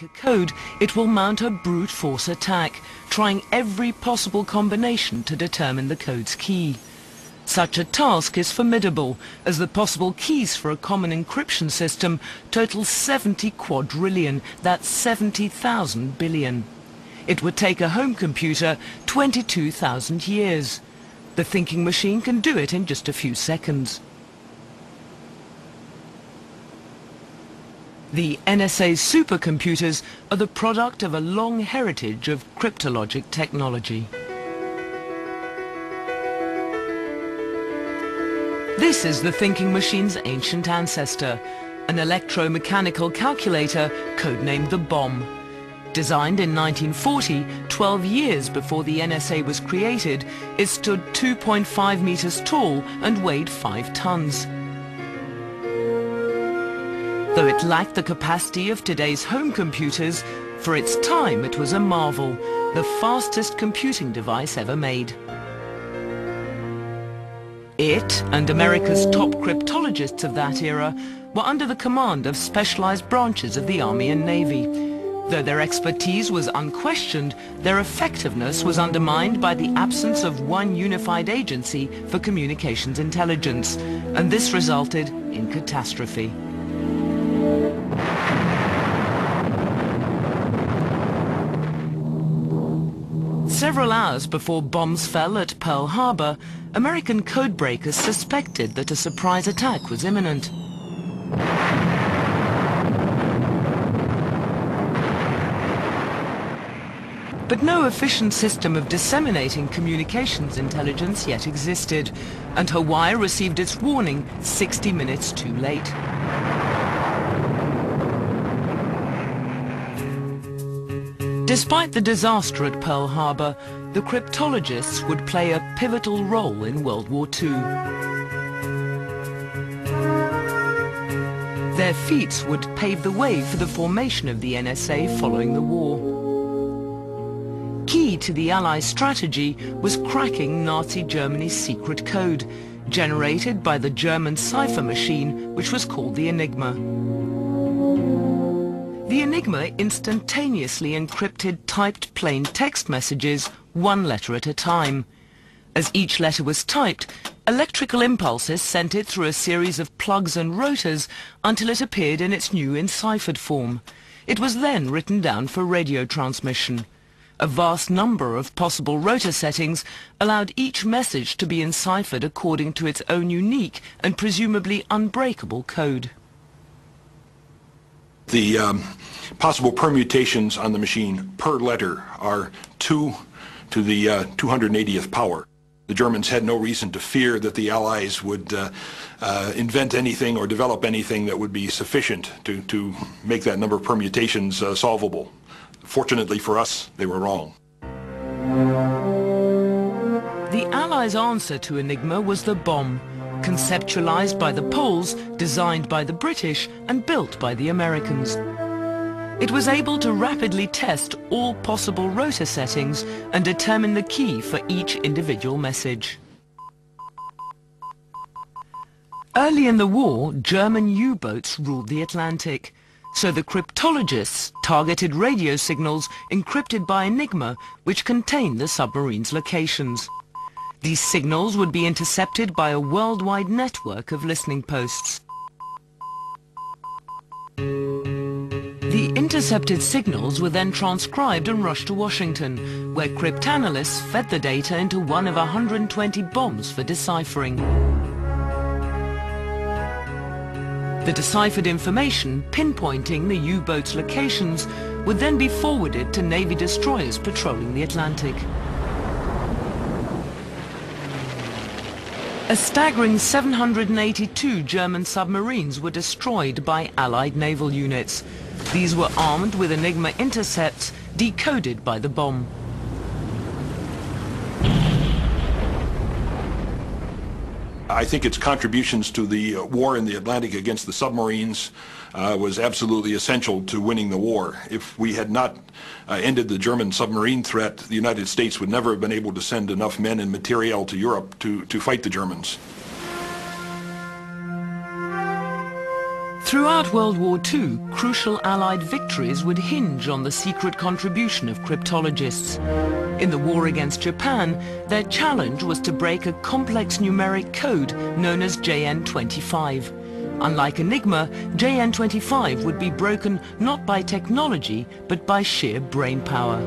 A code, it will mount a brute force attack, trying every possible combination to determine the code's key. Such a task is formidable, as the possible keys for a common encryption system total 70 quadrillion, that's 70,000 billion. It would take a home computer 22,000 years. The thinking machine can do it in just a few seconds. The NSA's supercomputers are the product of a long heritage of cryptologic technology. This is the thinking machine's ancient ancestor, an electromechanical calculator codenamed the bomb. Designed in 1940, 12 years before the NSA was created, it stood 2.5 meters tall and weighed 5 tons. Though it lacked the capacity of today's home computers, for its time it was a marvel, the fastest computing device ever made. It and America's top cryptologists of that era were under the command of specialized branches of the Army and Navy. Though their expertise was unquestioned, their effectiveness was undermined by the absence of one unified agency for communications intelligence, and this resulted in catastrophe. Several hours before bombs fell at Pearl Harbor, American codebreakers suspected that a surprise attack was imminent. But no efficient system of disseminating communications intelligence yet existed, and Hawaii received its warning 60 minutes too late. Despite the disaster at Pearl Harbor, the cryptologists would play a pivotal role in World War II. Their feats would pave the way for the formation of the NSA following the war. Key to the Allies' strategy was cracking Nazi Germany's secret code, generated by the German cipher machine, which was called the Enigma. The Enigma instantaneously encrypted typed plain text messages, one letter at a time. As each letter was typed, electrical impulses sent it through a series of plugs and rotors until it appeared in its new enciphered form. It was then written down for radio transmission. A vast number of possible rotor settings allowed each message to be enciphered according to its own unique and presumably unbreakable code. The possible permutations on the machine per letter are 2 to the 280th power. The Germans had no reason to fear that the Allies would invent anything or develop anything that would be sufficient to make that number of permutations solvable. Fortunately for us, they were wrong. The Allies' answer to Enigma was the bomb, conceptualized by the Poles, designed by the British, and built by the Americans. It was able to rapidly test all possible rotor settings and determine the key for each individual message. Early in the war, German U-boats ruled the Atlantic, so the cryptologists targeted radio signals encrypted by Enigma, which contained the submarine's locations. These signals would be intercepted by a worldwide network of listening posts. The intercepted signals were then transcribed and rushed to Washington, where cryptanalysts fed the data into one of 120 bombs for deciphering. The deciphered information, pinpointing the U-boats' locations, would then be forwarded to Navy destroyers patrolling the Atlantic. A staggering 782 German submarines were destroyed by Allied naval units. These were armed with Enigma intercepts decoded by the bomb. I think its contributions to the war in the Atlantic against the submarines was absolutely essential to winning the war. If we had not ended the German submarine threat, the United States would never have been able to send enough men and materiel to Europe to fight the Germans. Throughout World War II, crucial Allied victories would hinge on the secret contribution of cryptologists. In the war against Japan, their challenge was to break a complex numeric code known as JN25. Unlike Enigma, JN25 would be broken not by technology, but by sheer brain power.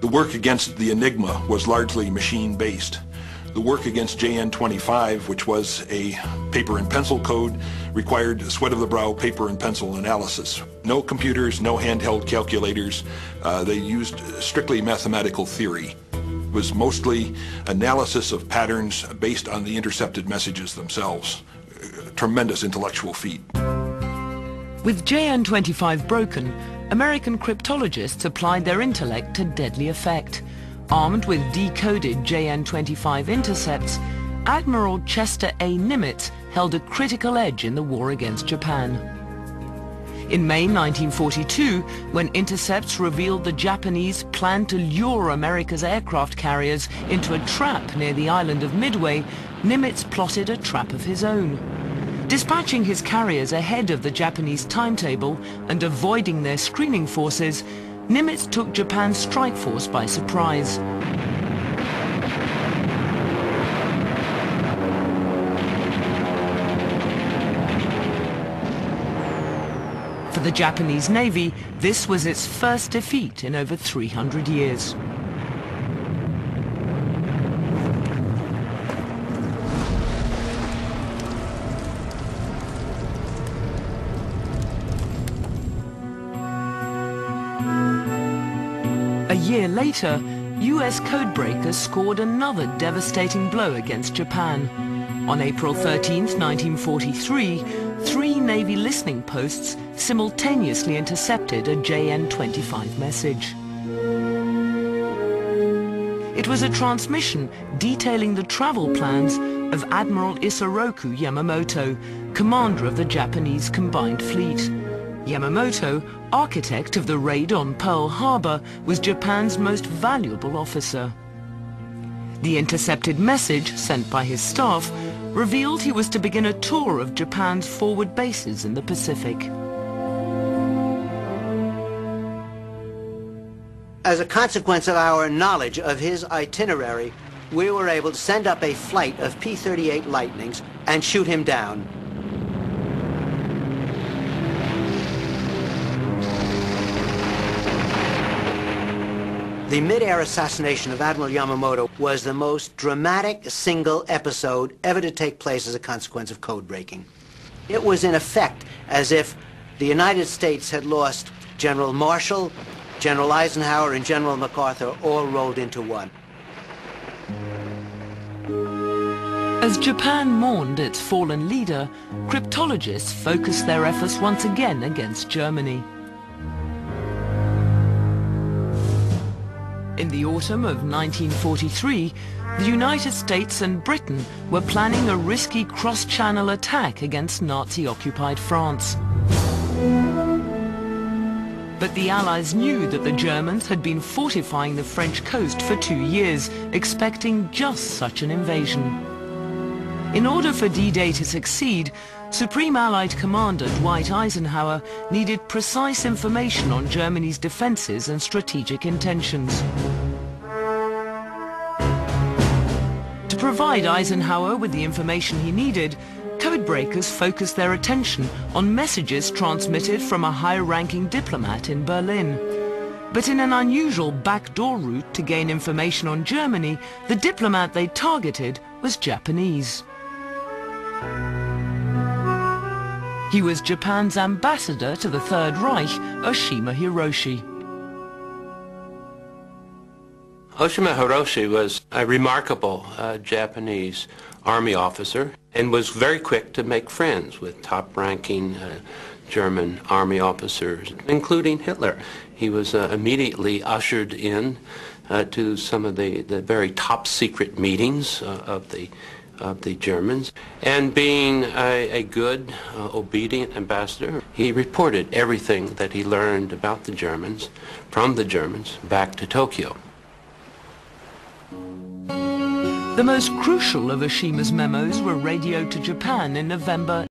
The work against the Enigma was largely machine-based. The work against JN25, which was a paper and pencil code, required sweat-of-the-brow paper and pencil analysis. No computers, no handheld calculators. They used strictly mathematical theory. It was mostly analysis of patterns based on the intercepted messages themselves. Tremendous intellectual feat. With JN25 broken, American cryptologists applied their intellect to deadly effect. Armed with decoded JN25 intercepts, Admiral Chester A. Nimitz held a critical edge in the war against Japan. In May 1942, when intercepts revealed the Japanese planned to lure America's aircraft carriers into a trap near the island of Midway, Nimitz plotted a trap of his own. Dispatching his carriers ahead of the Japanese timetable and avoiding their screening forces, Nimitz took Japan's strike force by surprise. For the Japanese Navy, this was its first defeat in over 300 years. A year later, US codebreakers scored another devastating blow against Japan. On April 13, 1943, 3 Navy listening posts simultaneously intercepted a JN25 message. It was a transmission detailing the travel plans of Admiral Isoroku Yamamoto, commander of the Japanese Combined Fleet. Yamamoto, architect of the raid on Pearl Harbor, was Japan's most valuable officer. The intercepted message, sent by his staff, revealed he was to begin a tour of Japan's forward bases in the Pacific. As a consequence of our knowledge of his itinerary, we were able to send up a flight of P-38 Lightnings and shoot him down. The mid-air assassination of Admiral Yamamoto was the most dramatic single episode ever to take place as a consequence of code breaking. It was in effect as if the United States had lost General Marshall, General Eisenhower, and General MacArthur all rolled into one. As Japan mourned its fallen leader, cryptologists focused their efforts once again against Germany. In the autumn of 1943, the United States and Britain were planning a risky cross-channel attack against Nazi-occupied France. But the Allies knew that the Germans had been fortifying the French coast for 2 years, expecting just such an invasion. In order for D-Day to succeed, Supreme Allied Commander Dwight Eisenhower needed precise information on Germany's defenses and strategic intentions. To provide Eisenhower with the information he needed, codebreakers focused their attention on messages transmitted from a high-ranking diplomat in Berlin. But in an unusual backdoor route to gain information on Germany, the diplomat they targeted was Japanese. He was Japan's ambassador to the Third Reich, Oshima Hiroshi. Oshima Hiroshi was a remarkable Japanese army officer and was very quick to make friends with top-ranking German army officers, including Hitler. He was immediately ushered in to some of the very top-secret meetings of the Germans. And being a good, obedient ambassador, he reported everything that he learned about the Germans, from the Germans, back to Tokyo. The most crucial of Oshima's memos were radioed to Japan in November